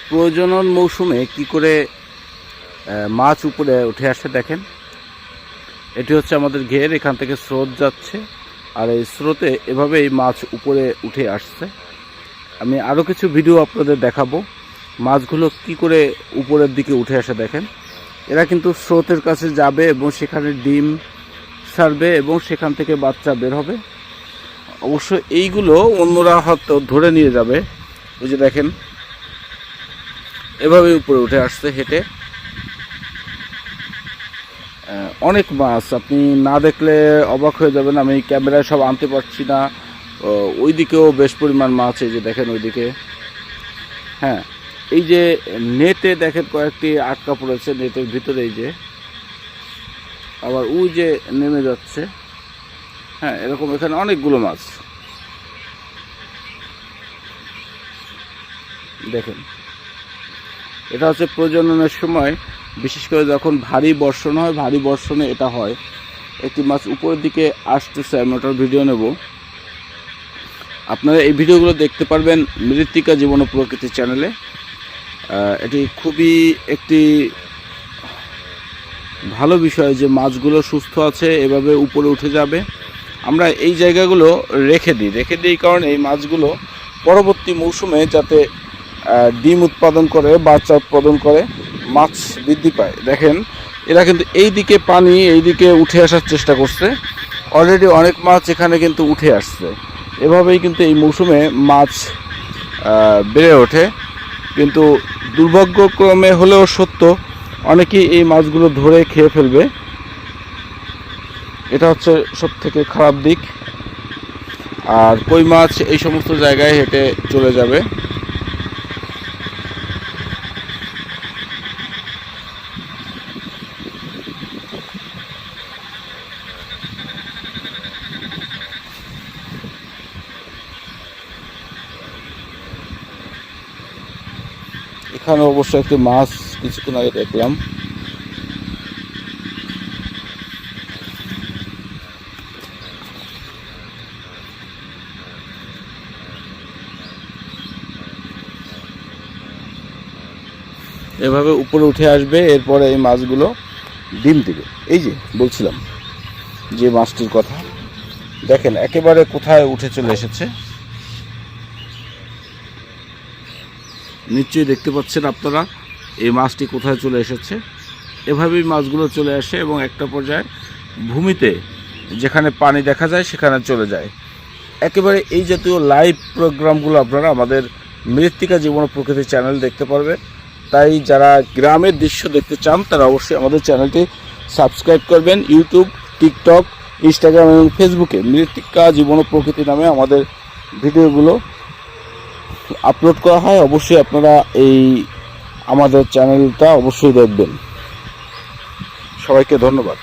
প্রজনন মৌসুমে কি করে মাছ উপরে উঠে আসে দেখেন। এটি হচ্ছে আমাদের ঘের, এখান থেকে স্রোত যাচ্ছে আর এই স্রোতে এভাবেই মাছ উপরে উঠে আসছে। আমি আরও কিছু ভিডিও আপনাদের দেখাবো মাছগুলো কি করে উপরের দিকে উঠে আসে দেখেন। এরা কিন্তু স্রোতের কাছে যাবে এবং সেখানে ডিম ছাড়বে এবং সেখান থেকে বাচ্চা বের হবে। অবশ্য এইগুলো অন্যরা হয়তো ধরে নিয়ে যাবে। ওই যে দেখেন এভাবেই উপরে উঠে আসছে হেঁটে। অনেক মাছ, আপনি না দেখলে অবাক হয়ে যাবেন। আমি ক্যামেরায় সব আনতে পারছি না। ওই দিকেও বেশ পরিমাণ মাছ, এই যে দেখেন ওইদিকে। হ্যাঁ, এই যে নেটে দেখেন কয়েকটি আটকা পড়েছে নেটের ভিতরে, এই যে আবার ওই যে নেমে যাচ্ছে। হ্যাঁ, এরকম এখানে অনেকগুলো মাছ দেখেন। এটা হচ্ছে প্রজননের সময়, বিশেষ করে যখন ভারী বর্ষণ হয়, ভারী বর্ষণে এটা হয়। একটি মাছ উপরের দিকে আসতেছে, আমি ওটার ভিডিও নেব। আপনারা এই ভিডিওগুলো দেখতে পারবেন মৃত্তিকা জীবন ও প্রকৃতি চ্যানেলে। এটি খুবই একটি ভালো বিষয় যে মাছগুলো সুস্থ আছে, এভাবে উপরে উঠে যাবে। আমরা এই জায়গাগুলো রেখে দিই কারণে এই মাছগুলো পরবর্তী মৌসুমে যাতে ডিম উৎপাদন করে, বাচ্চা উৎপাদন করে, মাছ বৃদ্ধি পায়। দেখেন এরা কিন্তু এই দিকে পানি, এই দিকে উঠে আসার চেষ্টা করছে। অলরেডি অনেক মাছ এখানে কিন্তু উঠে আসছে। এভাবেই কিন্তু এই মৌসুমে মাছ বেড়ে ওঠে। কিন্তু দুর্ভাগ্যক্রমে হলেও সত্য, অনেকেই এই মাছগুলো ধরে খেয়ে ফেলবে। এটা হচ্ছে সবথেকে খারাপ দিক। আর কই মাছ এই সমস্ত জায়গায় হেঁটে চলে যাবে। এখানে অবশ্য একটি মাছ কিছুক্ষণ আগে দেখলাম। এভাবে উপরে উঠে আসবে, এরপরে এই মাছগুলো ডিম দিবে। এই যে বলছিলাম যে মাছটির কথা, দেখেন একেবারে কোথায় উঠে চলে এসেছে। নিশ্চয়ই দেখতে পাচ্ছেন আপনারা এই মাছটি কোথায় চলে এসেছে। এভাবেই মাছগুলো চলে আসে এবং একটা পর্যায়ে ভূমিতে যেখানে পানি দেখা যায় সেখানে চলে যায়। একেবারে এই জাতীয় লাইভ প্রোগ্রামগুলো আপনারা আমাদের মৃত্তিকা জীবন ও প্রকৃতি চ্যানেল দেখতে পারবেন। তাই যারা গ্রামের দৃশ্য দেখতে চান তারা অবশ্যই আমাদের চ্যানেলটি সাবস্ক্রাইব করবেন। ইউটিউব, টিকটক, ইনস্টাগ্রাম এবং ফেসবুকে মৃত্তিকা জীবন ও প্রকৃতি নামে আমাদের ভিডিওগুলো আপলোড করা হয়। অবশ্যই আপনারা এই আমাদের চ্যানেলটা অবশ্যই দেখবেন। সবাইকে ধন্যবাদ।